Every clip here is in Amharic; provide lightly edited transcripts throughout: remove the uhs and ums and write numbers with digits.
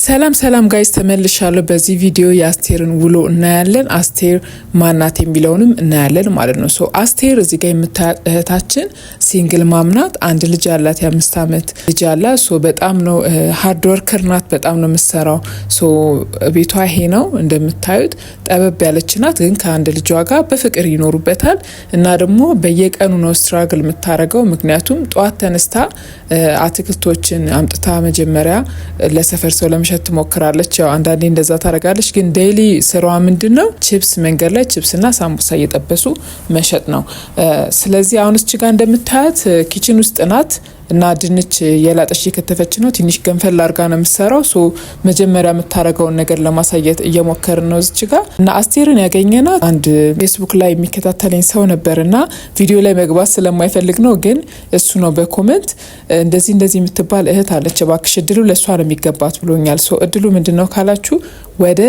ሰላም ጋይስ ተመልሻለሁ። በዚህ ቪዲዮ የአስቴርን ውሎ እናያለን። አስቴር ማናት የሚለውንም እናያለን ማለት ነው። ሶ አስቴር እዚህ ጋር የምታያት እህታችን ሲንግል ማምናት፣ አንድ ልጅ ያላት የ5 ዓመት ልጅ ያላት። ሶ በጣም ነው ሃርድ ወርከር ናት፣ በጣም ነው የምትሰራው። ሶ ቤቷ ይሄ ነው እንደምታዩት፣ ጠበብ ያለች ናት፣ ግን ከአንድ ልጇ ጋር በፍቅር ይኖሩበታል። እና ደግሞ በየቀኑ ነው ስትራግል የምታደርገው፣ ምክንያቱም ጠዋት ተነስታ አትክልቶችን አምጥታ መጀመሪያ ለሰፈር ሰው ለመሸጥ ትሞክራለች። ያው አንዳንዴ እንደዛ ታደርጋለች፣ ግን ዴይሊ ስራዋ ምንድነው? ቺፕስ መንገድ ላይ ቺፕስና ሳምቡሳ እየጠበሱ መሸጥ ነው። ስለዚህ አሁን እዚህ ጋር እንደምታያት ኪችን ውስጥ ናት እና ድንች የላጠሽ የከተፈች ነው። ትንሽ ገንፈል አርጋ ነው የምትሰራው። ሶ መጀመሪያ የምታረገውን ነገር ለማሳየት እየሞከርን ነው እዚህ ጋር። እና አስቴርን ያገኘናት አንድ ፌስቡክ ላይ የሚከታተለኝ ሰው ነበርና ቪዲዮ ላይ መግባት ስለማይፈልግ ነው፣ ግን እሱ ነው በኮሜንት እንደዚህ የምትባል እህት አለች፣ እባክሽ እድሉ ለሷ ነው የሚገባት ብሎኛል። ሶ እድሉ ምንድነው ካላችሁ ወደ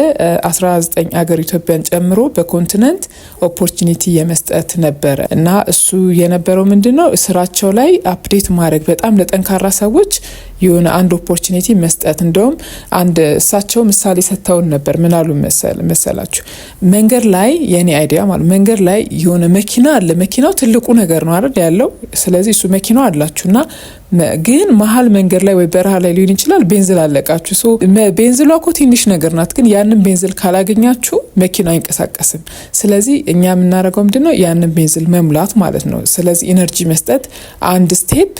19 አገር ኢትዮጵያን ጨምሮ በኮንቲነንት ኦፖርቹኒቲ የመስጠት ነበረ እና እሱ የነበረው ምንድነው ስራቸው ላይ አፕዴት ማድረግ፣ በጣም ለጠንካራ ሰዎች የሆነ አንድ ኦፖርቹኒቲ መስጠት። እንደውም አንድ እሳቸው ምሳሌ ሰጥተውን ነበር። ምን አሉ መሰላችሁ? መንገድ ላይ የኔ አይዲያ ማለት መንገድ ላይ የሆነ መኪና አለ። መኪናው ትልቁ ነገር ነው አይደል ያለው። ስለዚህ እሱ መኪናው አላችሁና ግን መሀል መንገድ ላይ ወይ በረሃ ላይ ሊሆን ይችላል ቤንዝል አለቃችሁ። ሶ ቤንዝሏ እኮ ትንሽ ነገር ናት፣ ግን ያንን ቤንዝል ካላገኛችሁ መኪናው አይንቀሳቀስም። ስለዚህ እኛ የምናደርገው ምንድነው ያንን ቤንዝል መሙላት ማለት ነው። ስለዚህ ኢነርጂ መስጠት፣ አንድ ስቴፕ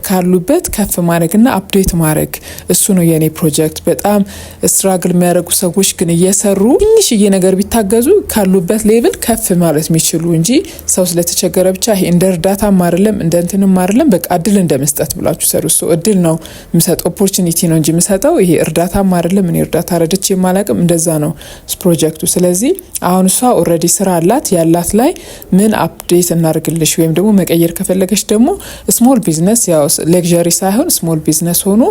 ካሉበት ከፍ ማድረግና አፕዴት ማድረግ፣ እሱ ነው የኔ ፕሮጀክት። በጣም ስትራግል የሚያደርጉ ሰዎች ግን እየሰሩ ትንሽዬ ነገር ቢታገዙ ካሉበት ሌቭል ከፍ ማለት የሚችሉ እንጂ ሰው ስለተቸገረ ብቻ ይሄ እንደ እርዳታም አይደለም እንደ እንትንም አይደለም፣ በቃ እድል እንደመስጠት ብላችሁ ሰሩ። ሶ እድል ነው የምሰጠው፣ ኦፖርቹኒቲ ነው እንጂ የምሰጠው ይሄ እርዳታም አይደለም። እኔ እርዳታ ረድቼ የማላቅም፣ እንደዛ ነው ፕሮጀክቱ። ስለዚህ አሁን እሷ ኦልሬዲ ስራ አላት፣ ያላት ላይ ምን አፕዴት እናርግልሽ ወይም ደግሞ መቀየር ከፈለገች ደግሞ ስሞል ቢዝነስ፣ ያው ሌክዠሪ ሳይሆን ስሞል ቢዝነስ ሆኖ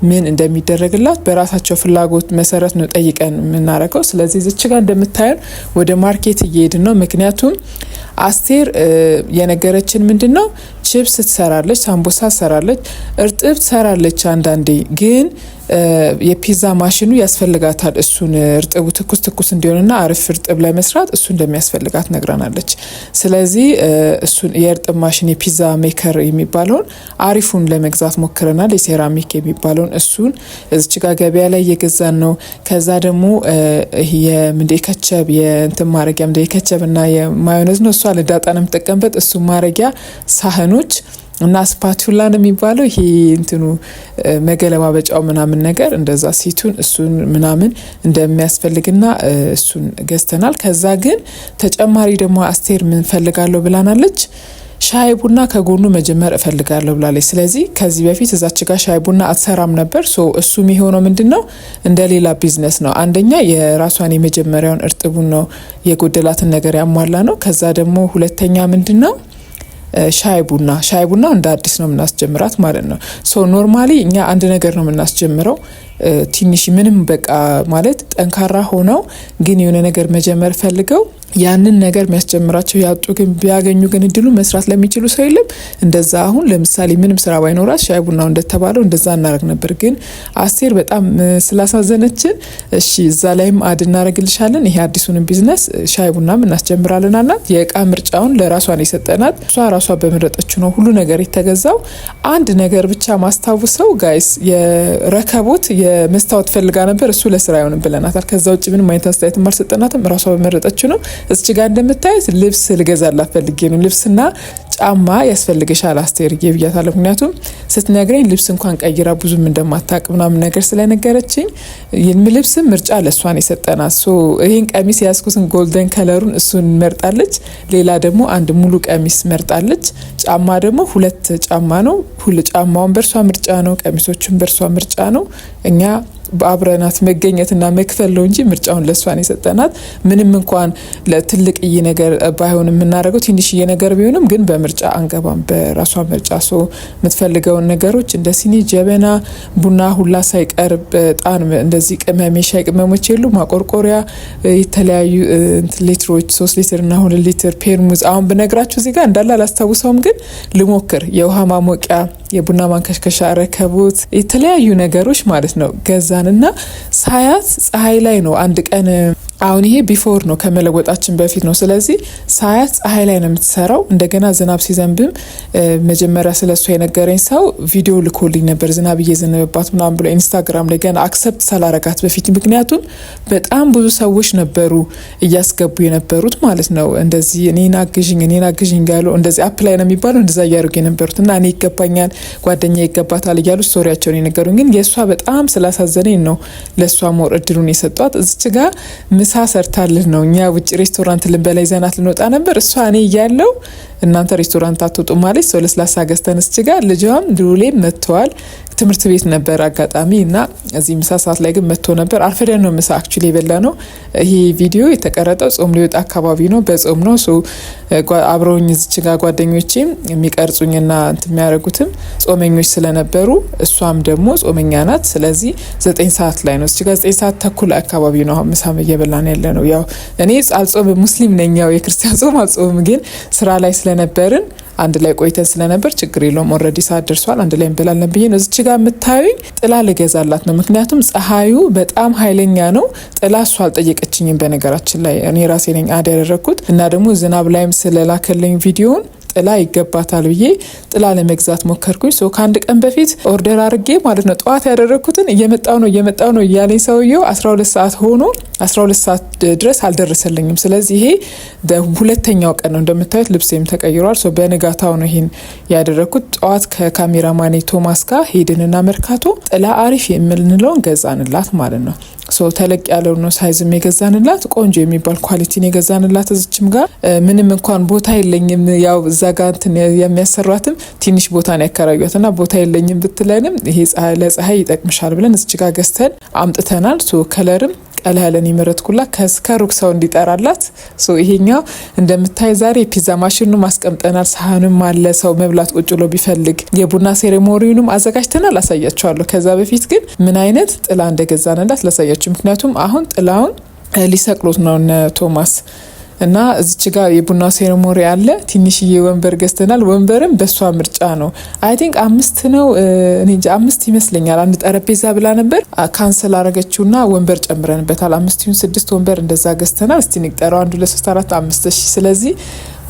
ምን እንደሚደረግላት በራሳቸው ፍላጎት መሰረት ነው ጠይቀን የምናረገው። ስለዚህ እዚች ጋር እንደምታየን ወደ ማርኬት እየሄድን ነው። ምክንያቱም አስቴር የነገረችን ምንድነው ቺፕስ ትሰራለች፣ ሳምቡሳ ትሰራለች፣ እርጥብ ትሰራለች። አንዳንዴ ግን የፒዛ ማሽኑ ያስፈልጋታል። እሱን እርጥቡ ትኩስ እንዲሆንና አሪፍ እርጥብ ላይ መስራት እሱ እንደሚያስፈልጋት ነግራናለች። ስለዚህ እሱን የእርጥብ ማሽን የፒዛ ሜከር የሚባለውን አሪፉን ለመግዛት ሞክረናል። የሴራሚክ የሚባለውን እሱን እዚች ጋር ገበያ ላይ እየገዛን ነው። ከዛ ደግሞ የከቸብ የእንትን ማረጊያ የከቸብና የማዮኔዝ ነው፣ እሷ ለዳጣ ነው የምጠቀምበት። እሱ ማረጊያ ሳህኖች እና ስፓቱላ ነው የሚባለው፣ ይሄ እንትኑ መገለባበጫው ምናምን ነገር እንደዛ ሲቱን እሱን ምናምን እንደሚያስፈልግና እሱን ገዝተናል። ከዛ ግን ተጨማሪ ደግሞ አስቴር ምን ፈልጋለሁ ብላናለች፣ ሻይ ቡና ከጎኑ መጀመር እፈልጋለሁ ብላለች። ስለዚህ ከዚህ በፊት እዛች ጋር ሻይ ቡና አትሰራም ነበር። ሶ እሱ የሚሆነው ምንድነው እንደ ሌላ ቢዝነስ ነው። አንደኛ የራሷን የመጀመሪያውን እርጥቡን ነው የጎደላትን ነገር ያሟላ ነው። ከዛ ደግሞ ሁለተኛ ምንድነው ሻይ ቡና እንደ አዲስ ነው የምናስጀምራት ማለት ነው። ሶ ኖርማሊ እኛ አንድ ነገር ነው የምናስጀምረው፣ ትንሽ ምንም በቃ ማለት ጠንካራ ሆነው ግን የሆነ ነገር መጀመር ፈልገው ያንን ነገር የሚያስጀምራቸው ያጡ ግን ቢያገኙ ግን እድሉ መስራት ለሚችሉ ሰው የለም። እንደዛ አሁን ለምሳሌ ምንም ስራ ባይኖራት ሻይ ቡናው እንደተባለው እንደዛ እናረግ ነበር። ግን አስቴር በጣም ስላሳዘነችን እሺ እዛ ላይም አድ እናረግልሻለን፣ ይሄ አዲሱን ቢዝነስ ሻይ ቡናም እናስጀምራለን አላት። የእቃ ምርጫውን ለራሷ ነው የሰጠናት። ራሷ በመረጠችው ነው ሁሉ ነገር የተገዛው። አንድ ነገር ብቻ ማስታውሰው ጋይስ፣ የረከቦት የመስታወት ፈልጋ ነበር፣ እሱ ለስራ አይሆንም ብለናታል። ከዛ ውጭ ምንም አይነት አስተያየት አልሰጠናትም፣ ራሷ በመረጠችው ነው። እዚህ ጋር እንደምታዩት ልብስ ልገዛላት ፈልጌ ነው። ልብስና ጫማ ያስፈልግሻል አስቴርዬ ብያታለሁ። ምክንያቱም ስትነግረኝ ልብስ እንኳን ቀይራ ብዙም እንደማታቅ ምናምን ነገር ስለነገረችኝ ልብስም ምርጫ ለሷን የሰጠናት። ሶ ይሄን ቀሚስ ያስኩትን ጎልደን ከለሩን እሱን መርጣለች። ሌላ ደግሞ አንድ ሙሉ ቀሚስ መርጣለች። ጫማ ደግሞ 2 ጫማ ነው። ሁሉ ጫማውን በርሷ ምርጫ ነው፣ ቀሚሶቹን በርሷ ምርጫ ነው። እኛ በአብረናት መገኘትና መክፈል ነው እንጂ ምርጫውን ለሷን የሰጠናት። ምንም እንኳን ለትልቅዬ ነገር ባይሆን የምናደርገው ትንሽዬ ነገር ቢሆንም ግን በምርጫ አንገባም፣ በራሷ ምርጫ። ሶ የምትፈልገውን ነገሮች እንደ ሲኒ፣ ጀበና፣ ቡና ሁላ ሳይቀር በጣም እንደዚህ ቅመም፣ ሻይ ቅመሞች የሉ ማቆርቆሪያ፣ የተለያዩ ሊትሮች 3 ሊትር እና 2 ሊትር ፔርሙዝ። አሁን ብነግራችሁ እዚህ ጋር እንዳለ አላስታውሰውም፣ ግን ልሞክር። የውሃ ማሞቂያ፣ የቡና ማንከሽከሻ፣ ረከቦት፣ የተለያዩ ነገሮች ማለት ነው ገዛ ገዛንና ሳያት ፀሐይ ላይ ነው አንድ ቀን አሁን ይሄ ቢፎር ነው ከመለወጣችን በፊት ነው። ስለዚህ ሳያት ፀሐይ ላይ ነው የምትሰራው። እንደገና ዝናብ ሲዘንብም መጀመሪያ ስለሷ የነገረኝ ሰው ቪዲዮ ልኮልኝ ነበር ዝናብ እየዘነበባት ምናምን ብሎ ኢንስታግራም ላይ ገና አክሰፕት ሳላረጋት በፊት። ምክንያቱም በጣም ብዙ ሰዎች ነበሩ እያስገቡ የነበሩት ማለት ነው። እንደዚህ እኔን አግዥኝ ጋሉ እንደዚህ አፕ ላይ ነው የሚባለው እንደዛ እያደረጉ የነበሩት እና እኔ ይገባኛል ጓደኛ ይገባታል እያሉ ስቶሪያቸውን የነገሩኝ። ግን የእሷ በጣም ስላሳዘነኝ ነው ለእሷ ሞር እድሉን የሰጧት። እዚች ጋር ምሳ ሰርታልን ነው። እኛ ውጭ ሬስቶራንት ልንበላ ይዘናት ልንወጣ ነበር። እሷ እኔ እያለው እናንተ ሬስቶራንት አትወጡ ማለት ሰው ለስላሳ ገዝተን እስችጋ ልጇም ሉሌም መጥተዋል። ትምህርት ቤት ነበር አጋጣሚ እና እዚህ ምሳ ሰዓት ላይ ግን መጥቶ ነበር። አርፈደን ነው ምሳ አክቹሊ የበላ ነው። ይሄ ቪዲዮ የተቀረጠው ጾም ሊወጣ አካባቢ ነው፣ በጾም ነው። አብረውኝ እዚች ጋር ጓደኞቼም የሚቀርጹኝና እንትን የሚያደርጉትም ጾመኞች ስለነበሩ እሷም ደግሞ ጾመኛ ናት። ስለዚህ 9 ሰዓት ላይ ነው እዚች ጋር 9 ሰዓት ተኩል አካባቢ ነው ምሳ እየበላን ያለ ነው። ያው እኔ አልጾምም ሙስሊም ነኝ፣ ያው የክርስቲያን ጾም አልጾምም፣ ግን ስራ ላይ ስለነበርን አንድ ላይ ቆይተን ስለነበር ችግር የለውም ኦልሬዲ ሰዓት ደርሷል አንድ ላይ እንበላለን ብዬ ነው። እዚች ጋር የምታዩኝ ጥላ ልገዛላት ነው። ምክንያቱም ፀሐዩ በጣም ኃይለኛ ነው። ጥላ እሷ አልጠየቀችኝም በነገራችን ላይ እኔ ራሴ ነኝ አድ ያደረግኩት እና ደግሞ ዝናብ ላይም ስለላከልኝ ቪዲዮን ጥላ ይገባታል ብዬ ጥላ ለመግዛት ሞከርኩኝ። ከአንድ ቀን በፊት ኦርደር አድርጌ ማለት ነው ጠዋት ያደረግኩትን እየመጣው ነው እያለኝ ሰውየው 12 ሰዓት ሆኖ 12 ሰዓት ድረስ አልደረሰልኝም። ስለዚህ ይሄ ሁለተኛው ቀን ነው። እንደምታዩት ልብሴም ተቀይሯል። በንጋታው ነው ይሄን ያደረግኩት። ጠዋት ከካሜራማኔ ቶማስ ጋር ሄድንና መርካቶ ጥላ አሪፍ የምንለውን ገዛንላት ማለት ነው። ተለቅ ያለው ነው ሳይዝም የገዛንላት ቆንጆ የሚባል ኳሊቲን የገዛንላት። እዚችም ጋር ምንም እንኳን ቦታ የለኝም ያው እዛ ጋር እንትን የሚያሰሯትም ትንሽ ቦታ ነው ያከራዩትና ቦታ የለኝም ብትለንም ይሄ ለፀሐይ ይጠቅምሻል ብለን እዚች ጋር ገዝተን አምጥተናል። ከለርም ቀላ ያለን ይመረጥኩላ ከሩቅ ሰው እንዲጠራላት። ይሄኛው እንደምታይ ዛሬ ፒዛ ማሽኑ ማስቀምጠናል። ሳህኑም አለ ሰው መብላት ቁጭ ብሎ ቢፈልግ። የቡና ሴሬሞኒውንም አዘጋጅተናል አሳያችኋለሁ። ከዛ በፊት ግን ምን አይነት ጥላ እንደገዛንላት ላሳያችሁ። ምክንያቱም አሁን ጥላውን ሊሰቅሉት ነው እነ ቶማስ እና እዚች ጋር የቡና ሴሬሞኒ አለ። ትንሽዬ ወንበር ገዝተናል። ወንበርም በሷ ምርጫ ነው። አይ ቲንክ 5 ነው እኔ እንጃ 5 ይመስለኛል። አንድ ጠረጴዛ ብላ ነበር ካንሰል አረገችውና ወንበር ጨምረንበታል። 5 ይሁን 6 ወንበር እንደዛ ገዝተናል። እስቲ ንቅጠራው 1 2 3 4 5 እሺ። ስለዚህ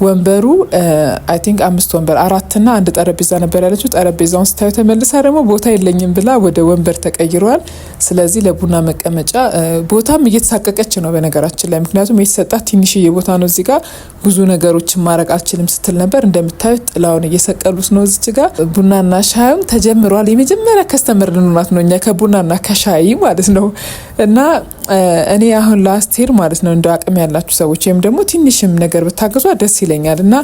ወንበሩ አይ ቲንክ 5 ወንበር 4 እና አንድ ጠረጴዛ ነበር ያለችው። ጠረጴዛውን ስታዩ ተመልሳ ደግሞ ቦታ የለኝም ብላ ወደ ወንበር ተቀይሯል። ስለዚህ ለቡና መቀመጫ ቦታም እየተሳቀቀች ነው በነገራችን ላይ። ምክንያቱም የተሰጣት ትንሽዬ ቦታ ነው። እዚህ ጋር ብዙ ነገሮችን ማድረግ አልችልም ስትል ነበር። እንደምታዩት ጥላውን እየሰቀሉት ነው። እዚህ ጋር ቡናና ሻይም ተጀምሯል። የመጀመሪያ ከስተመር ልንሆናት ነው እኛ ከቡናና ከሻይ ማለት ነው። እና እኔ አሁን ለአስቴር ማለት ነው እንደ አቅም ያላችሁ ሰዎች ወይም ደግሞ ትንሽም ነገር ብታገዟ ደስ ይለኛል። እና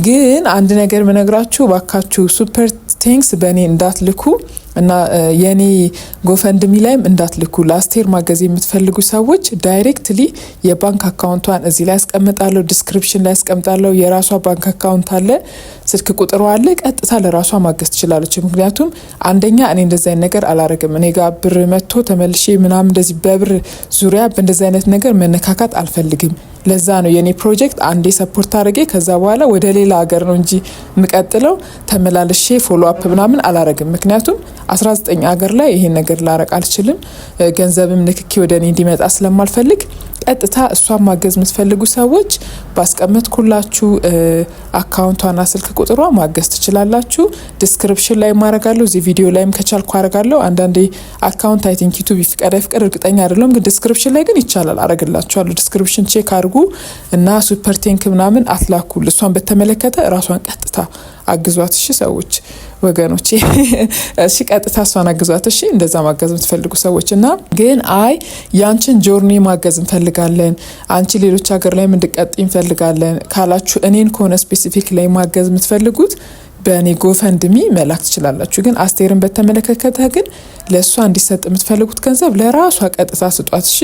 ግን አንድ ነገር መነግራችሁ ባካችሁ ሱፐር ቴንክስ በእኔ እንዳትልኩ እና የኔ ጎፈንድሚ ላይም እንዳትልኩ። ለአስቴር ማገዝ የምትፈልጉ ሰዎች ዳይሬክትሊ የባንክ አካውንቷን እዚህ ላይ አስቀምጣለሁ፣ ዲስክሪፕሽን ላይ አስቀምጣለሁ። የራሷ ባንክ አካውንት አለ፣ ስልክ ቁጥሯ አለ። ቀጥታ ለራሷ ማገዝ ትችላለች። ምክንያቱም አንደኛ እኔ እንደዚህ አይነት ነገር አላረግም። እኔ ጋር ብር መጥቶ ተመልሼ ምናምን እንደዚህ በብር ዙሪያ በእንደዚህ አይነት ነገር መነካካት አልፈልግም። ለዛ ነው የኔ ፕሮጀክት አንዴ ሰፖርት አድርጌ ከዛ በኋላ ወደ ሌላ ሀገር ነው እንጂ ምቀጥለው ተመላልሼ ፎሎ አፕ ምናምን አላረግም። ምክንያቱም 19 ሀገር ላይ ይሄን ነገር ላረቅ አልችልም። ገንዘብም ንክኪ ወደ እኔ እንዲመጣ ስለማልፈልግ ቀጥታ እሷን ማገዝ የምትፈልጉ ሰዎች ባስቀመጥኩላችሁ አካውንቷና ስልክ ቁጥሯ ማገዝ ትችላላችሁ። ዲስክሪፕሽን ላይ ማረጋለሁ፣ እዚህ ቪዲዮ ላይም ከቻልኩ አረጋለሁ። አንዳንዴ አካውንት አይ ቲንክ ዩቲዩብ ይፍቀድ አይፍቀድ እርግጠኛ አይደለም፣ ግን ዲስክሪፕሽን ላይ ግን ይቻላል፣ አረግላችኋለሁ። ዲስክሪፕሽን ቼክ አድርጉ እና ሱፐር ቴንክ ምናምን አትላኩ። እሷን በተመለከተ ራሷን ቀጥታ አግዟት። እሺ ሰዎች ወገኖቼ፣ እሺ ቀጥታ እሷን አግዟት። እሺ እንደዛ ማገዝ የምትፈልጉ ሰዎች እና ግን አይ ያንቺን ጆርኒ ማገዝ እንፈልጋለን፣ አንቺ ሌሎች ሀገር ላይ እንድትቀጥይ እንፈልጋለን ካላችሁ እኔን ከሆነ ስፔሲፊክ ላይ ማገዝ የምትፈልጉት በእኔ ጎፈንድሚ መላክ ትችላላችሁ። ግን አስቴርን በተመለከተ ግን ለእሷ እንዲሰጥ የምትፈልጉት ገንዘብ ለራሷ ቀጥታ ስጧት። እሺ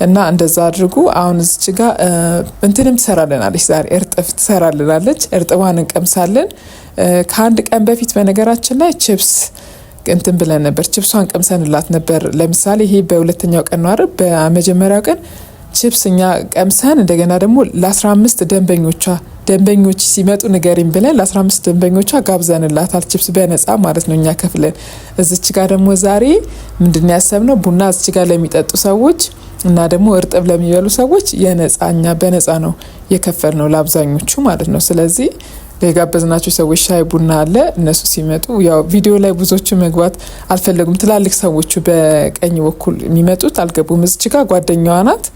እና እንደዛ አድርጉ። አሁን እዚች ጋር እንትንም ትሰራልናለች፣ ዛሬ እርጥብ ትሰራልናለች። እርጥቧን እንቀምሳለን። ከአንድ ቀን በፊት በነገራችን ላይ ቺፕስ እንትን ብለን ነበር፣ ቺፕሷን ቀምሰንላት ነበር። ለምሳሌ ይሄ በሁለተኛው ቀን ነው አይደል? በመጀመሪያው ቀን ቺፕስ እኛ ቀምሰን እንደገና ደግሞ ለ15 ደንበኞች ሲመጡ ንገሪን ብለን ለ15 ደንበኞቿ ጋብዘንላታል። ቺፕስ በነጻ ማለት ነው እኛ ከፍለን። እዚች ጋር ደግሞ ዛሬ ምንድነው ያሰብነው ቡና እዚች ጋር ለሚጠጡ ሰዎች እና ደግሞ እርጥብ ለሚበሉ ሰዎች እኛ በነጻ ነው የከፈልነው ለአብዛኞቹ ማለት ነው። ስለዚህ የጋበዝናቸው ሰዎች ሻይ ቡና አለ። እነሱ ሲመጡ ያው ቪዲዮ ላይ ብዙዎቹ መግባት አልፈለጉም። ትላልቅ ሰዎቹ በቀኝ በኩል የሚመጡት አልገቡም። እዚች ጋር ጓደኛዋ ናት።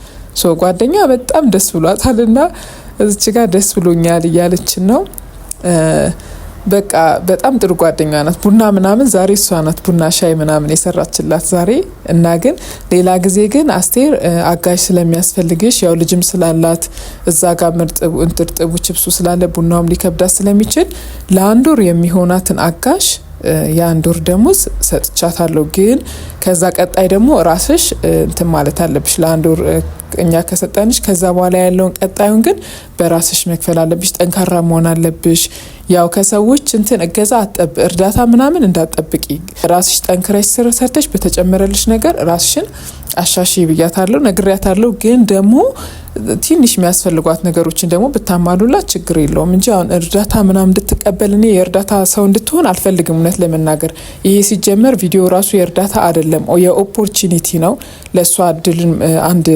ጓደኛ በጣም ደስ ብሏታልና እዚች ጋር ደስ ብሎኛል እያለችን ነው። በቃ በጣም ጥሩ ጓደኛ ናት። ቡና ምናምን ዛሬ እሷ ናት ቡና ሻይ ምናምን የሰራችላት ዛሬ። እና ግን ሌላ ጊዜ ግን አስቴር አጋዥ ስለሚያስፈልግሽ ያው ልጅም ስላላት እዛ ጋር እርጥቡ ችፕሱ ስላለ ቡናውም ሊከብዳት ስለሚችል ለአንድ ወር የሚሆናትን አጋዥ የአንድ ወር ደሞዝ ሰጥቻታለሁ። ግን ከዛ ቀጣይ ደግሞ ራስሽ እንትን ማለት አለብሽ ለአንድ ወር እኛ ከሰጠንሽ ከዛ በኋላ ያለውን ቀጣዩን ግን በራስሽ መክፈል አለብሽ። ጠንካራ መሆን አለብሽ። ያው ከሰዎች እንትን እገዛ እርዳታ ምናምን እንዳትጠብቂ። ራስሽ ጠንክረሽ ሰርተሽ በተጨመረልሽ ነገር ራስሽን አሻሺ ብያታለሁ፣ ነግሬያታለሁ። ግን ደግሞ ትንሽ የሚያስፈልጓት ነገሮችን ደግሞ ብታማሉላት ችግር የለውም እንጂ አሁን እርዳታ ምናምን እንድትቀበል እኔ የእርዳታ ሰው እንድትሆን አልፈልግም። እውነት ለመናገር ይሄ ሲጀመር ቪዲዮ ራሱ የእርዳታ አይደለም፣ የኦፖርቹኒቲ ነው። ለእሷ እድልን አንድ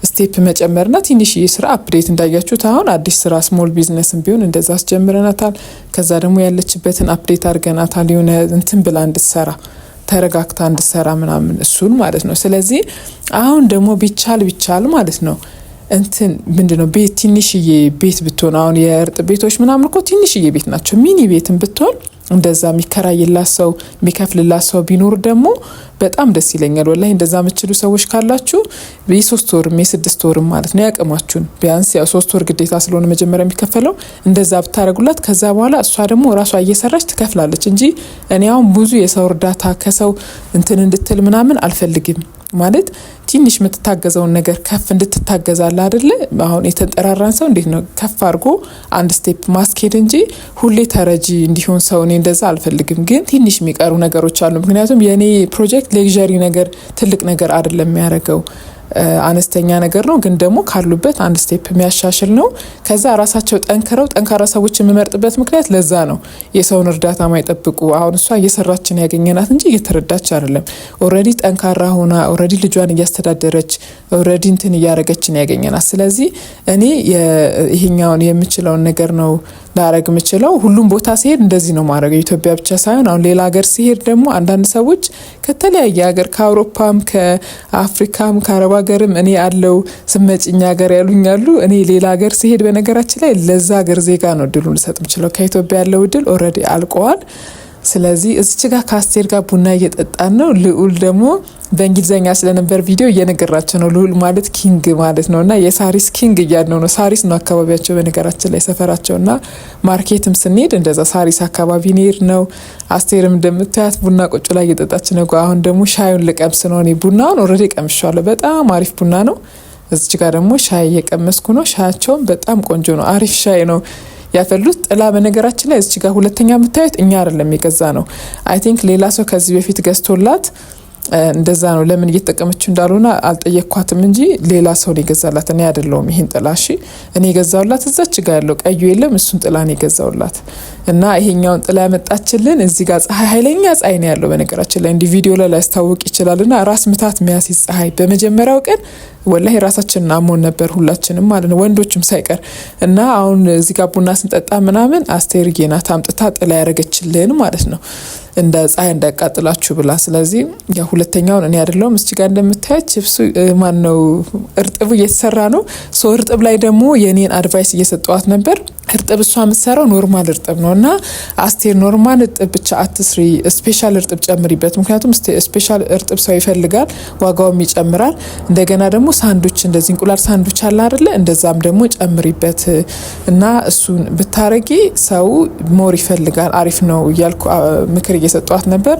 ስቴፕ መጨመርና ትንሽ የስራ አፕዴት እንዳያችሁት አሁን አዲስ ስራ ስሞል ቢዝነስም ቢሆን እንደዛ አስጀምረናታል። ከዛ ደግሞ ያለችበትን አፕዴት አድርገናታል። የሆነ እንትን ብላ እንድትሰራ ተረጋግታ እንድትሰራ ምናምን እሱን ማለት ነው። ስለዚህ አሁን ደግሞ ቢቻል ማለት ነው እንትን ምንድነው ቤት ትንሽዬ ቤት ብትሆን አሁን የእርጥ ቤቶች ምናምን እኮ ትንሽዬ ቤት ናቸው። ሚኒ ቤትም ብትሆን እንደዛ የሚከራይላት ሰው የሚከፍልላት ሰው ቢኖር ደግሞ በጣም ደስ ይለኛል። ወላሂ እንደዛ የምትችሉ ሰዎች ካላችሁ የ3 ወርም የ6 ወርም ማለት ነው ያቅማችሁን ቢያንስ ያው 3 ወር ግዴታ ስለሆነ መጀመሪያ የሚከፈለው እንደዛ ብታረጉላት ከዛ በኋላ እሷ ደግሞ ራሷ እየሰራች ትከፍላለች እንጂ እኔ አሁን ብዙ የሰው እርዳታ ከሰው እንትን እንድትል ምናምን አልፈልግም። ማለት ትንሽ የምትታገዘውን ነገር ከፍ እንድትታገዛለ አይደለ? አሁን የተንጠራራን ሰው እንዴት ነው ከፍ አድርጎ አንድ ስቴፕ ማስኬድ እንጂ ሁሌ ተረጂ እንዲሆን ሰው እኔ እንደዛ አልፈልግም። ግን ትንሽ የሚቀሩ ነገሮች አሉ። ምክንያቱም የኔ ፕሮጀክት ሌክዠሪ ነገር ትልቅ ነገር አይደለም የሚያደርገው አነስተኛ ነገር ነው። ግን ደግሞ ካሉበት አንድ ስቴፕ የሚያሻሽል ነው። ከዛ ራሳቸው ጠንካራ ሰዎች የምመርጥበት ምክንያት ለዛ ነው። የሰውን እርዳታ ማይጠብቁ አሁን እሷ እየሰራችን ያገኘናት እንጂ እየተረዳች አይደለም። ኦልሬዲ ጠንካራ ሆና ኦልሬዲ ልጇን እያስተዳደረች ኦልሬዲ እንትን እያረገችን ያገኘናት። ስለዚህ እኔ ይሄኛውን የምችለውን ነገር ነው ላረግ የምችለው። ሁሉም ቦታ ሲሄድ እንደዚህ ነው ማድረገው። ኢትዮጵያ ብቻ ሳይሆን አሁን ሌላ ሀገር ሲሄድ ደግሞ አንዳንድ ሰዎች ከተለያየ ሀገር ከአውሮፓም ከአፍሪካም ከአረብ ሀገርም እኔ አለው ስመጭኛ ሀገር ያሉኛሉ። እኔ ሌላ ሀገር ሲሄድ በነገራችን ላይ ለዛ ሀገር ዜጋ ነው እድሉን ልሰጥ የምችለው። ከኢትዮጵያ ያለው እድል ኦልሬዲ አልቀዋል። ስለዚህ እዚች ጋር ከአስቴር ጋር ቡና እየጠጣን ነው። ልዑል ደግሞ በእንግሊዘኛ ስለነበር ቪዲዮ እየነገራቸው ነው። ልዑል ማለት ኪንግ ማለት ነውና የሳሪስ ኪንግ እያልነው ነው። ሳሪስ ነው አካባቢያቸው በነገራችን ላይ ሰፈራቸውና ማርኬትም ስንሄድ እንደዛ ሳሪስ አካባቢ ኔር ነው። አስቴርም እንደምታያት ቡና ቁጭ ላይ እየጠጣች ነው። አሁን ደግሞ ሻዩን ልቀምስ ነው። እኔ ቡናውን ኦልሬዲ ቀምሻለሁ። በጣም አሪፍ ቡና ነው። እዚች ጋር ደግሞ ሻይ እየቀመስኩ ነው። ሻያቸውም በጣም ቆንጆ ነው። አሪፍ ሻይ ነው ያፈሉት። ጥላ በነገራችን ላይ እዚህ ጋር ሁለተኛ የምታዩት እኛ አይደለም የገዛ ነው። አይ ቲንክ ሌላ ሰው ከዚህ በፊት ገዝቶላት እንደዛ ነው። ለምን እየተጠቀመችው እንዳልሆነ አልጠየኳትም እንጂ ሌላ ሰው ነው የገዛላት። እኔ አይደለሁም ይሄን ጥላ። እሺ እኔ የገዛውላት እዛች ጋር ያለው ቀዩ የለም እሱን ጥላ ነው የገዛውላት። እና ይሄኛውን ጥላ ያመጣችልን እዚህ ጋር ፀሐይ ኃይለኛ ፀሐይ ነው ያለው በነገራችን ላይ እንዲህ ቪዲዮ ላይ ላስታውቅ ይችላልና ራስ ምታት የሚያስይዝ ፀሐይ በመጀመሪያው ቀን ወላሂ ራሳችንን አሞን ነበር ሁላችንም ማለት ነው ወንዶችም ሳይቀር። እና አሁን እዚህ ጋር ቡና ስንጠጣ ምናምን አስቴር ጌናት አምጥታ ጥላ ያረገችልን ማለት ነው እንደ ፀሐይ እንዳያቃጥላችሁ ብላ። ስለዚህ ያ ሁለተኛውን እኔ አይደለሁም። እዚህ ጋር እንደምታዩት ቺፕሱ ማን ነው እርጥቡ እየተሰራ ነው። ሶ እርጥብ ላይ ደግሞ የኔን አድቫይስ እየሰጠዋት ነበር። እርጥብ እሷ የምትሰራው ኖርማል እርጥብ ነው እና አስቴር ኖርማል እርጥብ ብቻ አትስሪ፣ ስፔሻል እርጥብ ጨምሪበት። ምክንያቱም ስፔሻል እርጥብ ሰው ይፈልጋል፣ ዋጋውም ይጨምራል። እንደገና ደግሞ ሳንዱች እንደዚህ እንቁላል ሳንዱች አለ አይደለ? እንደዛም ደግሞ ጨምሪበት እና እሱን ብታረጊ ሰው ሞር ይፈልጋል። አሪፍ ነው እያልኩ ምክር እየሰጧት ነበር።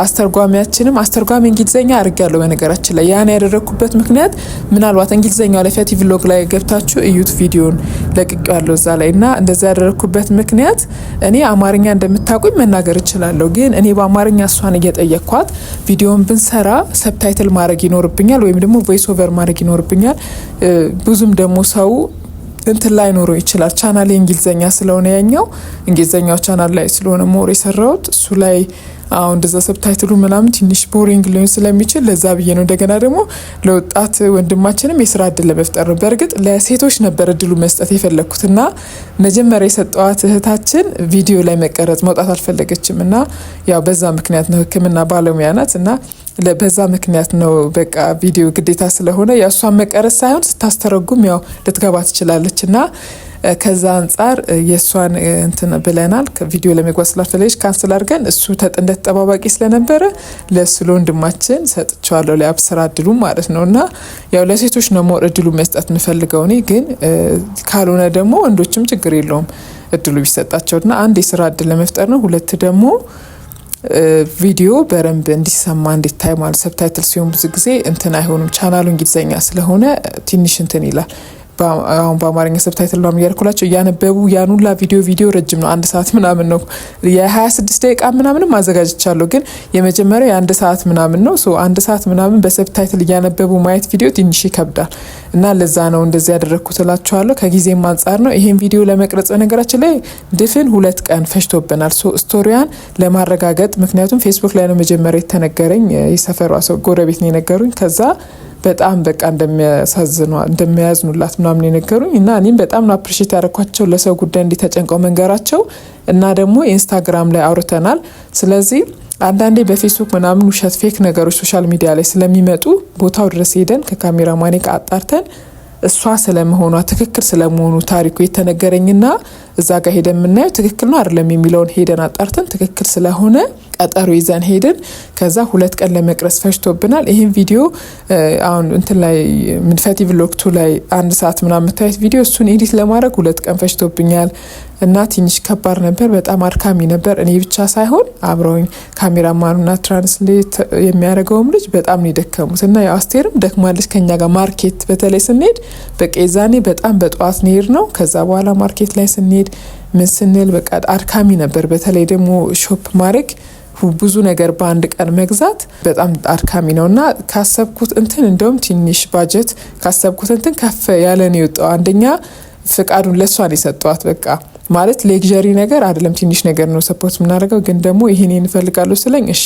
አስተርጓሚያችንም አስተርጓሚ እንግሊዘኛ አድርጋለሁ በነገራችን ላይ። ያን ያደረኩበት ምክንያት ምናልባት እንግሊዘኛው ላይ ፈቲ ቭሎግ ላይ ገብታችሁ እዩት ቪዲዮን ለቅቄዋለሁ እዛ ላይ እና እንደዛ ያደረኩበት ምክንያት እኔ አማርኛ እንደምታውቁኝ መናገር እችላለሁ፣ ግን እኔ በአማርኛ እሷን እየጠየቅኳት ቪዲዮን ብንሰራ ሰብታይትል ማድረግ ይኖርብኛል ወይም ደግሞ ቮይስ ኦቨር ማድረግ ይኖርብኛል። ብዙም ደግሞ ሰው እንትን ላይ ኖሮ ይችላል። ቻናል እንግሊዘኛ ስለሆነ ያኛው እንግሊዘኛው ቻናል ላይ ስለሆነ ሞር የሰራሁት እሱ ላይ አሁን እንደዛ ሰብታይትሉ ምናምን ትንሽ ቦሪንግ ሊሆን ስለሚችል ለዛ ብዬ ነው። እንደገና ደግሞ ለወጣት ወንድማችንም የስራ እድል ለመፍጠር ነው። በእርግጥ ለሴቶች ነበር እድሉ መስጠት የፈለኩትና መጀመሪያ የሰጠዋት እህታችን ቪዲዮ ላይ መቀረጽ መውጣት አልፈለገችም እና ያው በዛ ምክንያት ነው። ሕክምና ባለሙያ ናት እና በዛ ምክንያት ነው በቃ ቪዲዮ ግዴታ ስለሆነ ያው እሷን መቀረጽ ሳይሆን ስታስተረጉም ያው ልትገባ ትችላለች እና ከዛ አንጻር የእሷን እንትን ብለናል። ከቪዲዮ ለመግባት ስላልፈለገች ካንስል አድርገን እሱ እንደ ተጠባባቂ ስለነበረ ለሱ ለወንድማችን ሰጥቼዋለሁ ለአብስራ እድሉ ማለት ነው። እና ያው ለሴቶች ነው ሞር እድሉ መስጠት የምፈልገው እኔ ግን ካልሆነ ደግሞ ወንዶችም ችግር የለውም እድሉ ቢሰጣቸው እና አንድ የስራ እድል ለመፍጠር ነው። ሁለት ደግሞ ቪዲዮ በረንብ እንዲሰማ እንዲታይ ማለት ሰብታይትል ሲሆን ብዙ ጊዜ እንትን አይሆንም። ቻናሉ እንግሊዘኛ ስለሆነ ትንሽ እንትን ይላል። አሁን በአማርኛ ሰብታይትል ነው ያልኩላችሁ እያነበቡ ያኑላ ቪዲዮ ረጅም ነው። 1 ሰዓት ምናምን ነው። የ26 ደቂቃ ምናምንም አዘጋጅቻለሁ ግን የመጀመሪያው የ1 ሰዓት ምናምን ነው። 1 ሰዓት ምናምን በሰብታይትል እያነበቡ ማየት ቪዲዮ ትንሽ ይከብዳል እና ለዛ ነው እንደዚህ ያደረኩት እላችኋለሁ። ከጊዜም አንጻር ነው ይሄን ቪዲዮ ለመቅረጽ ነገራችን ላይ ድፍን 2 ቀን ፈጅቶብናል። ስቶሪያን ለማረጋገጥ ምክንያቱም ፌስቡክ ላይ ነው መጀመሪያ የተነገረኝ። የሰፈሯ ሰው ጎረቤት ነው የነገሩኝ። ከዛ በጣም በቃ እንደሚያዝኑላት ምናምን የነገሩኝ እና እኔም በጣም ነው አፕሪሺየት ያደረኳቸው ለሰው ጉዳይ እንዲተጨንቀው መንገራቸው እና ደግሞ ኢንስታግራም ላይ አውርተናል። ስለዚህ አንዳንዴ በፌስቡክ ምናምን ውሸት ፌክ ነገሮች ሶሻል ሚዲያ ላይ ስለሚመጡ ቦታው ድረስ ሄደን ከካሜራ ማኔ ጋር አጣርተን እሷ ስለመሆኗ ትክክል ስለመሆኑ ታሪኩ የተነገረኝና እዛ ጋር ሄደን የምናየው ትክክል ነው አይደለም የሚለውን ሄደን አጣርተን ትክክል ስለሆነ ቀጠሮ ይዘን ሄድን። ከዛ 2 ቀን ለመቅረጽ ፈጅቶብናል። ይህን ቪዲዮ አሁን እንትን ላይ ምንፈቲ ቭሎግ 2 ላይ 1 ሰዓት ምናምን የምታዩት ቪዲዮ እሱን ኤዲት ለማድረግ 2 ቀን ፈጅቶብኛል እና ትንሽ ከባድ ነበር፣ በጣም አድካሚ ነበር። እኔ ብቻ ሳይሆን አብረውኝ ካሜራማኑና ትራንስሌት የሚያደርገውም ልጅ በጣም ነው የደከሙት እና ያው አስቴርም ደክማለች ከኛ ጋር ማርኬት በተለይ ስንሄድ በቃ የዛኔ በጣም በጠዋት ነሄድ ነው። ከዛ በኋላ ማርኬት ላይ ስንሄድ ምን ስንል በቃ አድካሚ ነበር። በተለይ ደግሞ ሾፕ ማድረግ ብዙ ነገር በአንድ ቀን መግዛት በጣም አድካሚ ነውና ካሰብኩት እንትን እንደውም ትንሽ ባጀት ካሰብኩት እንትን ከፍ ያለ ነው የወጣው። አንደኛ ፍቃዱን ለሷ ነው የሰጠዋት። በቃ ማለት ሌክዠሪ ነገር አይደለም፣ ትንሽ ነገር ነው ሰፖርት የምናደርገው። ግን ደግሞ ይሄን እንፈልጋለሁ ስለኝ እሺ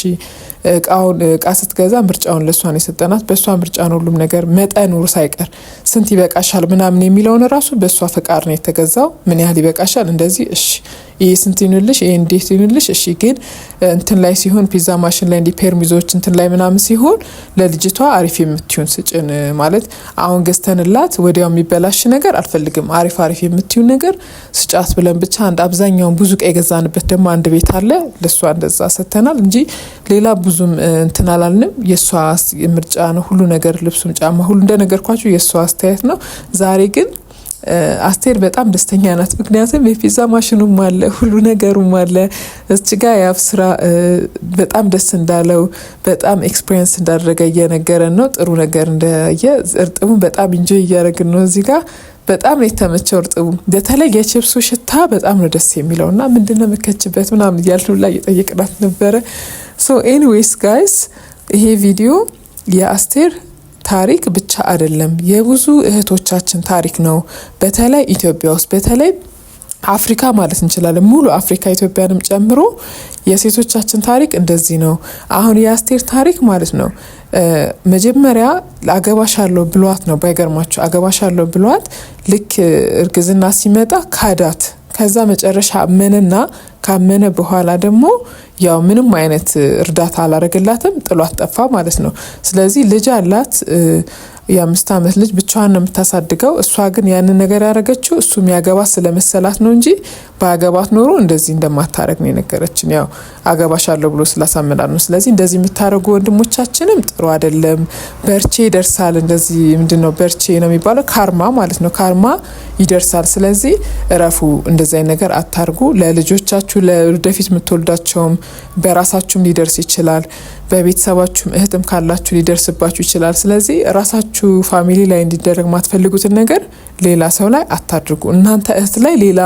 እቃ ስትገዛ ምርጫውን ለሷ ነው የሰጠናት። በሷ ምርጫ ነው ሁሉም ነገር መጠኑ ሳይቀር ስንት ይበቃሻል ምናምን የሚለውን ራሱ በሷ ፍቃድ ነው የተገዛው። ምን ያህል ይበቃሻል እንደዚህ እሺ ይሄ ስንት ይኑልሽ ይሄ እንዴት ይኑልሽ እሺ። ግን እንትን ላይ ሲሆን ፒዛ ማሽን ላይ እንዲ ፔርሚዞች እንትን ላይ ምናምን ሲሆን ለልጅቷ አሪፍ የምትዩን ስጭን ማለት አሁን ገዝተንላት ወዲያው የሚበላሽ ነገር አልፈልግም። አሪፍ የምትዩን ነገር ስጫት ብለን ብቻ አንድ አብዛኛውን ብዙ ቀይ ገዛንበት ደግሞ አንድ ቤት አለ ለሷ እንደዛ ሰተናል እንጂ ሌላ ብዙም እንትን አላልንም። የሷ ምርጫ ነው ሁሉ ነገር፣ ልብሱም ጫማ ሁሉ እንደነገርኳችሁ የሷ አስተያየት ነው። ዛሬ ግን አስቴር በጣም ደስተኛ ናት። ምክንያቱም የፒዛ ማሽኑም አለ ሁሉ ነገሩም አለ። እዚጋ የአብስራ በጣም ደስ እንዳለው በጣም ኤክስፒሪየንስ እንዳደረገ እየነገረን ነው። ጥሩ ነገር እንዳየ እርጥቡን በጣም ኢንጆይ እያደረግን ነው። እዚጋ በጣም ነው የተመቸው እርጥቡ። በተለይ የቺፕሱ ሽታ በጣም ነው ደስ የሚለውና ምንድነው መከችበት ምናምን እያልን ላይ እየጠየቅናት ነበረ። ሶ ኤኒዌይስ ጋይስ ይሄ ቪዲዮ የአስቴር ታሪክ ብቻ አይደለም፣ የብዙ እህቶቻችን ታሪክ ነው። በተለይ ኢትዮጵያ ውስጥ በተለይ አፍሪካ ማለት እንችላለን ሙሉ አፍሪካ ኢትዮጵያንም ጨምሮ የሴቶቻችን ታሪክ እንደዚህ ነው። አሁን የአስቴር ታሪክ ማለት ነው መጀመሪያ አገባሻለሁ ብሏት ነው። ባይገርማችሁ አገባሻለሁ ብሏት ልክ እርግዝና ሲመጣ ካዳት። ከዛ መጨረሻ አመነና ካመነ በኋላ ደግሞ ያው ምንም አይነት እርዳታ አላረገላትም፣ ጥሏት ጠፋ ማለት ነው። ስለዚህ ልጅ አላት፣ የ5 ዓመት ልጅ ብቻዋን ነው የምታሳድገው። እሷ ግን ያንን ነገር ያደረገችው እሱ የሚያገባት ስለመሰላት ነው እንጂ ባያገባት ኖሮ እንደዚህ እንደማታረግ ነው የነገረችን። ያው አገባሻለሁ ብሎ ስላሳመናት ነው። ስለዚህ እንደዚህ የምታረጉ ወንድሞቻችንም ጥሩ አይደለም። በርቼ ይደርሳል። እንደዚህ ምንድነው በርቼ ነው የሚባለው፣ ካርማ ማለት ነው። ካርማ ይደርሳል። ስለዚህ እረፉ፣ እንደዚህ አይነት ነገር አታርጉ። ለልጆቻችሁ ለወደፊት የምትወልዳቸውም በራሳችሁም ሊደርስ ይችላል። በቤተሰባችሁም እህትም ካላችሁ ሊደርስባችሁ ይችላል። ስለዚህ ራሳችሁ ፋሚሊ ላይ እንዲደረግ ማትፈልጉትን ነገር ሌላ ሰው ላይ አታድርጉ። እናንተ እህት ላይ ሌላ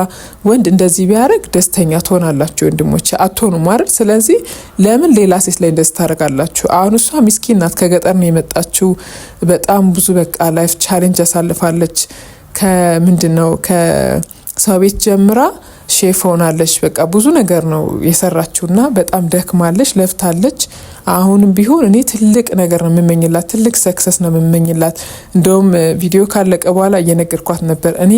ወንድ እንደዚህ ቢያደርግ ደስተኛ ትሆናላችሁ ወንድሞች? አትሆኑም አይደል? ስለዚህ ለምን ሌላ ሴት ላይ እንደዚህ ታደርጋላችሁ? አሁን እሷ ሚስኪን ናት፣ ከገጠር ነው የመጣችው። በጣም ብዙ በቃ ላይፍ ቻሌንጅ ያሳልፋለች። ከምንድነው ከሰው ቤት ጀምራ ሼፍ ሆናለች። በቃ ብዙ ነገር ነው የሰራችውና በጣም ደክማለች፣ ለፍታለች። አሁንም ቢሆን እኔ ትልቅ ነገር ነው የምመኝላት፣ ትልቅ ሰክሰስ ነው የምመኝላት። እንደውም ቪዲዮ ካለቀ በኋላ እየነገርኳት ነበር። እኔ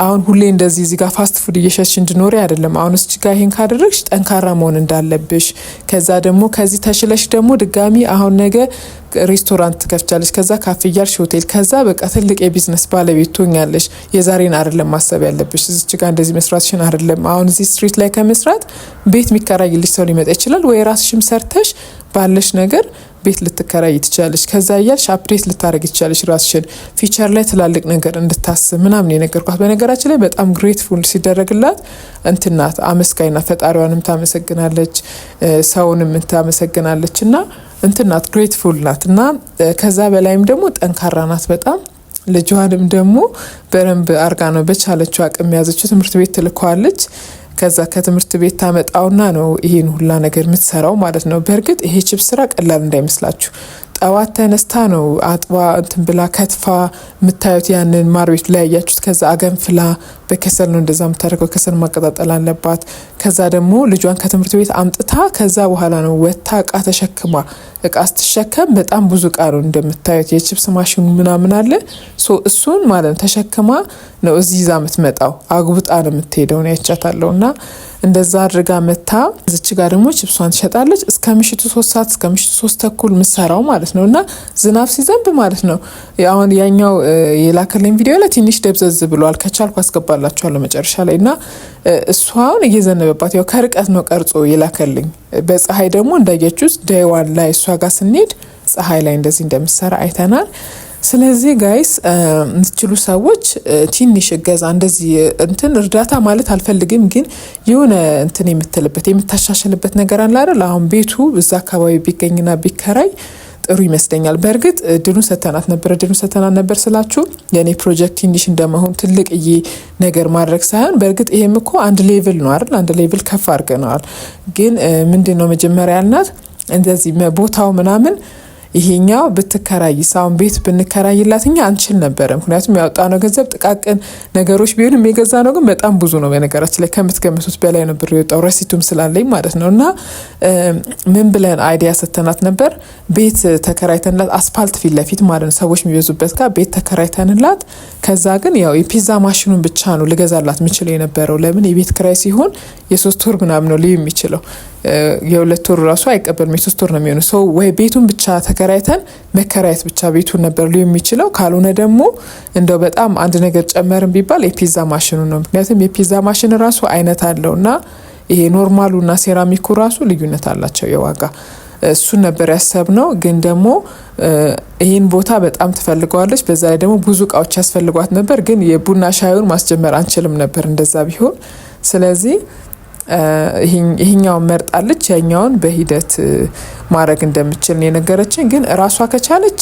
አሁን ሁሌ እንደዚህ እዚህ ጋር ፋስት ፉድ እየሸሽ እንድኖሪ አይደለም። አሁን እዚህ ጋር ይሄን ካደረግሽ ጠንካራ መሆን እንዳለብሽ፣ ከዛ ደግሞ ከዚህ ተሽለሽ ደግሞ ድጋሚ አሁን ነገ ሬስቶራንት ትከፍቻለሽ፣ ከዛ ካፌ እያልሽ ሆቴል፣ ከዛ በቃ ትልቅ የቢዝነስ ባለቤት ትሆኛለሽ። የዛሬን አይደለም ማሰብ ያለብሽ፣ እዚህ ጋር እንደዚህ መስራትሽን አይደለም። አሁን እዚህ ስትሪት ላይ ከመስራት ቤት የሚከራይልሽ ሰው ሊመጣ ይችላል፣ ወይ ራስሽም ሰርተሽ ባለሽ ነገር ቤት ልትከራይ ትችላለሽ። ከዛ እያልሽ አፕዴት ልታረግ ትችላለሽ ራስሽን፣ ፊቸር ላይ ትላልቅ ነገር እንድታስብ ምናምን የነገርኳት። በነገራችን ላይ በጣም ግሬትፉል ሲደረግላት እንትናት አመስጋኝና ፈጣሪዋንም ታመሰግናለች፣ ሰውንም ታመሰግናለች እና እንትናት ግሬትፉል ናት። እና ከዛ በላይም ደግሞ ጠንካራ ናት በጣም። ልጇንም ደግሞ በደንብ አርጋ ነው በቻለችው አቅም ያዘችው። ትምህርት ቤት ትልከዋለች። ከዛ ከትምህርት ቤት ታመጣውና ነው ይሄን ሁላ ነገር የምትሰራው ማለት ነው። በእርግጥ ይሄ ቺፕስ ስራ ቀላል እንዳይመስላችሁ። ጠዋት ተነስታ ነው አጥባ እንትን ብላ ከትፋ የምታዩት ያንን ማር ቤት ላይ ያያችሁት። ከዛ አገንፍላ በከሰል ነው እንደዛ የምታደርገው። ከሰል ማቀጣጠል አለባት። ከዛ ደግሞ ልጇን ከትምህርት ቤት አምጥታ ከዛ በኋላ ነው ወታ እቃ ተሸክማ። እቃ ስትሸከም በጣም ብዙ እቃ ነው እንደምታዩት። የቺፕስ ማሽኑ ምናምን አለ። እሱን ማለት ተሸክማ ነው እዚህ ይዛ የምትመጣው። አጉብጣ ነው የምትሄደው ነው ያቻታለውና እንደዛ አድርጋ መታ እዚች ጋር ደግሞ ቺፕሷን ትሸጣለች። እስከ ምሽቱ 3 ሰዓት እስከ ምሽቱ 3 ተኩል ምሰራው ማለት ነው። እና ዝናብ ሲዘንብ ማለት ነው። አሁን ያኛው የላከልኝ ቪዲዮ ላይ ትንሽ ደብዘዝ ብሏል። ከቻልኩ አስገባላችኋለሁ መጨረሻ ላይ። እና እሷ አሁን እየዘነበባት ያው ከርቀት ነው ቀርጾ የላከልኝ። በፀሐይ ደግሞ እንዳያችሁት ዳይዋን ላይ እሷ ጋር ስንሄድ ፀሐይ ላይ እንደዚህ እንደምሰራ አይተናል። ስለዚህ ጋይስ እንትችሉ ሰዎች ትንሽ እገዛ እንደዚህ እንትን እርዳታ ማለት አልፈልግም፣ ግን የሆነ እንትን የምትልበት የምታሻሽልበት ነገር አለ አይደል? አሁን ቤቱ እዛ አካባቢ ቢገኝና ቢከራይ ጥሩ ይመስለኛል። በእርግጥ እድሉን ሰተናት ነበር ስላችሁ የኔ ፕሮጀክት ትንሽ እንደመሆን ትልቅዬ ነገር ማድረግ ሳይሆን፣ በእርግጥ ይሄም እኮ አንድ ሌቭል ነው አይደል? አንድ ሌቭል ከፍ አድርገናል። ግን ምንድነው መጀመሪያ ያልናት እንደዚህ ቦታው ምናምን ይሄኛው ብትከራይ ሳውን ቤት ብንከራይላት እኛ አንችል ነበር። ምክንያቱም ያወጣነው ገንዘብ ጥቃቅን ነገሮች ቢሆንም የገዛ ነው ግን በጣም ብዙ ነው። በነገራችን ላይ ከምትገምቱት በላይ ነው ብር የወጣው፣ ረሲቱም ስላለኝ ማለት ነው። እና ምን ብለን አይዲያ ሰተናት ነበር፣ ቤት ተከራይተንላት አስፋልት ፊት ለፊት ማለት ነው ሰዎች የሚበዙበት ጋር ቤት ተከራይተንላት፣ ከዛ ግን ያው የፒዛ ማሽኑን ብቻ ነው ልገዛላት ምችለው የነበረው። ለምን የቤት ክራይ ሲሆን የ3 ወር ምናምን ነው ልዩ የሚችለው፣ የ2 ወር ራሱ አይቀበልም፣ የ3 ወር ነው የሚሆነው። ሰው ወይ ቤቱን ብቻ ተከራይተን መከራየት ብቻ ቤቱን ነበር ሊሆን የሚችለው። ካልሆነ ደግሞ እንደው በጣም አንድ ነገር ጨመርን ቢባል የፒዛ ማሽኑ ነው። ምክንያቱም የፒዛ ማሽን ራሱ አይነት አለውና ይሄ ኖርማሉና ሴራሚኩ ራሱ ልዩነት አላቸው የዋጋ። እሱን ነበር ያሰብነው። ግን ደግሞ ይሄን ቦታ በጣም ትፈልገዋለች። በዛ ላይ ደግሞ ብዙ እቃዎች ያስፈልጓት ነበር። ግን የቡና ሻዩን ማስጀመር አንችልም ነበር እንደዛ ቢሆን። ስለዚህ ይሄኛውን መርጣለች። ያኛውን በሂደት ማድረግ እንደምችል ነው የነገረችን። ግን ራሷ ከቻለች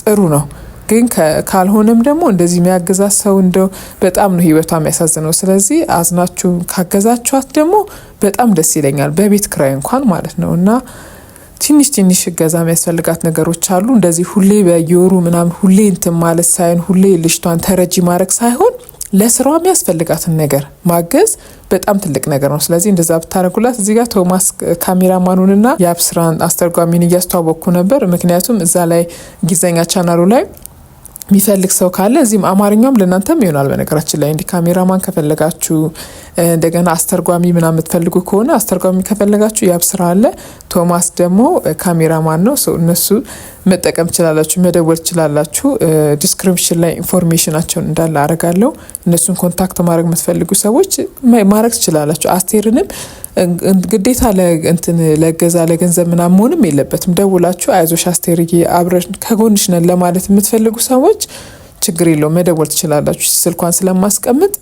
ጥሩ ነው። ግን ካልሆነም ደግሞ እንደዚህ የሚያገዛት ሰው እንደው በጣም ነው ህይወቷ የሚያሳዝነው። ስለዚህ አዝናችሁ ካገዛችኋት ደግሞ በጣም ደስ ይለኛል፣ በቤት ክራይ እንኳን ማለት ነው። እና ትንሽ እገዛ የሚያስፈልጋት ነገሮች አሉ። እንደዚህ ሁሌ በየወሩ ምናምን ሁሌ እንትን ማለት ሳይሆን ሁሌ ልጅቷን ተረጂ ማድረግ ሳይሆን ለስራው የሚያስፈልጋትን ነገር ማገዝ በጣም ትልቅ ነገር ነው። ስለዚህ እንደዛ ብታረጉላት። እዚህ ጋር ቶማስ ካሜራማኑንና የአብስራን አስተርጓሚን እያስተዋወቅኩ ነበር። ምክንያቱም እዛ ላይ እንግሊዝኛ ቻናሉ ላይ የሚፈልግ ሰው ካለ እዚህም አማርኛም ለእናንተም ይሆናል። በነገራችን ላይ እንዲ ካሜራማን ከፈለጋችሁ እንደገና አስተርጓሚ ምናምን የምትፈልጉ ከሆነ አስተርጓሚ ከፈለጋችሁ ያብስራ አለ። ቶማስ ደግሞ ካሜራማን ነው። እነሱ መጠቀም ትችላላችሁ፣ መደወል ትችላላችሁ። ዲስክሪፕሽን ላይ ኢንፎርሜሽናቸውን እንዳለ አረጋለሁ። እነሱን ኮንታክት ማድረግ የምትፈልጉ ሰዎች ማድረግ ትችላላችሁ። አስቴርንም ግዴታ ለገዛ ለገንዘብ ምናምን መሆንም የለበትም። ደውላችሁ አይዞሽ አስቴርዬ አብረን ከጎንሽ ነን ለማለት የምትፈልጉ ሰዎች ችግር የለውም፣ መደወል ትችላላችሁ። ስልኳን ስለማስቀምጥ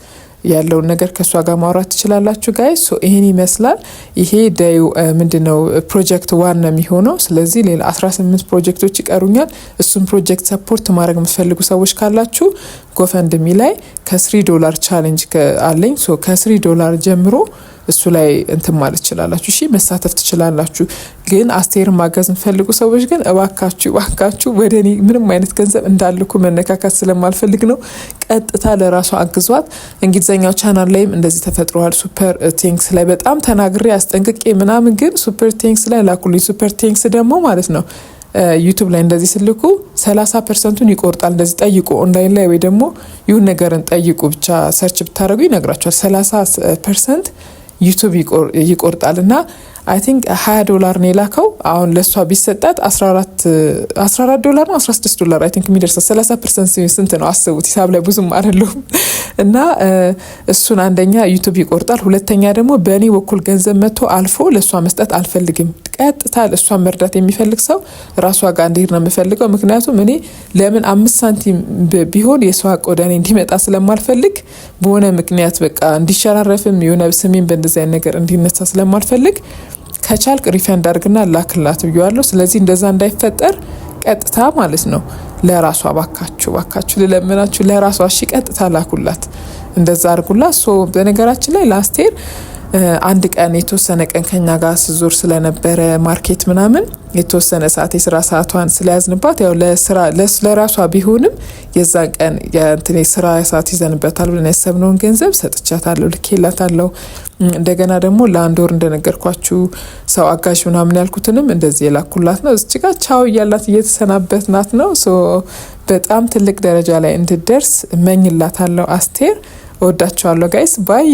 ያለውን ነገር ከሷ ጋር ማውራት ትችላላችሁ ጋይስ። ሶ ይሄን ይመስላል። ይሄ ዴይ ምንድነው ፕሮጀክት 1 ነው የሚሆነው። ስለዚህ ሌላ 18 ፕሮጀክቶች ይቀሩኛል። እሱም ፕሮጀክት ሰፖርት ማድረግ የምትፈልጉ ሰዎች ካላችሁ ጎፈንድሚ ላይ ከ$3 ቻሌንጅ አለኝ። ሶ ከ$3 ጀምሮ እሱ ላይ እንትን ማለት ትችላላችሁ። እሺ መሳተፍ ትችላላችሁ። ግን አስቴር ማገዝ የምትፈልጉ ሰዎች ግን እባካችሁ ወደኔ ምንም አይነት ገንዘብ እንዳልኩ መነካካት ስለማልፈልግ ነው። ቀጥታ ለራሷ አግዟት። እንግሊዘኛው ቻናል ላይም እንደዚህ ተፈጥሯል። ሱፐር ቴንክስ ላይ በጣም ተናግሬ አስጠንቅቄ ምናምን ግን ሱፐር ቴንክስ ላይ ላኩልኝ። ሱፐር ቴንክስ ደግሞ ማለት ነው ዩቲዩብ ላይ እንደዚህ ስልኩ 30% ይቆርጣል። እንደዚህ ጠይቁ ኦንላይን ላይ ወይ ደግሞ ይሁን ነገርን ጠይቁ ብቻ ሰርች ብታረጉ ይነግራችኋል። 30% ዩቲዩብ ይቆርጣልና አይ ቲንክ $20 ነው የላከው። አሁን ለሷ ቢሰጣት $14 ነው $16 አይ ቲንክ የሚደርሰው 30% ስንት ነው አስቡት። ሂሳብ ላይ ብዙም አይደለም እና እሱን አንደኛ ዩቲዩብ ይቆርጣል። ሁለተኛ ደግሞ በእኔ በኩል ገንዘብ መጥቶ አልፎ ለሷ መስጠት አልፈልግም። ቀጥታ እሷ መርዳት የሚፈልግ ሰው ራሷ ጋር እንዲሄድ ነው የምፈልገው። ምክንያቱም እኔ ለምን 5 ሳንቲም ቢሆን የሷ ቆዳኔ እንዲመጣ ስለማልፈልግ በሆነ ምክንያት በቃ እንዲሸራረፍም የሆነ ስሜን በእንደዚህ አይነት ነገር እንዲነሳ ስለማልፈልግ ከቻልክ ሪፈንድ አድርግና ላክላት ብያለሁ። ስለዚህ እንደዛ እንዳይፈጠር ቀጥታ ማለት ነው ለራሷ ባካችሁ ልለምናችሁ ለራሷ እሺ ቀጥታ ላኩላት፣ እንደዛ አድርጉላት። ሶ በነገራችን ላይ ለአስቴር አንድ ቀን የተወሰነ ቀን ከኛ ጋር ስዞር ስለነበረ ማርኬት ምናምን የተወሰነ ሰዓት የስራ ሰዓቷን ስለያዝንባት ያው ለራሷ ቢሆንም የዛን ቀን የእንትን የስራ ሰዓት ይዘንበታል ብለን ያሰብነውን ገንዘብ ሰጥቻታለሁ፣ ልኬላታለሁ። እንደገና ደግሞ ለአንድ ወር እንደነገርኳችሁ ሰው አጋዥ ምናምን ያልኩትንም እንደዚህ የላኩላት ነው። እዚህ ጋር ቻው እያላት እየተሰናበትናት ነው። ሶ በጣም ትልቅ ደረጃ ላይ እንድትደርስ እመኝላታለሁ። አስቴር እወዳቸዋለሁ ጋይስ። ባይ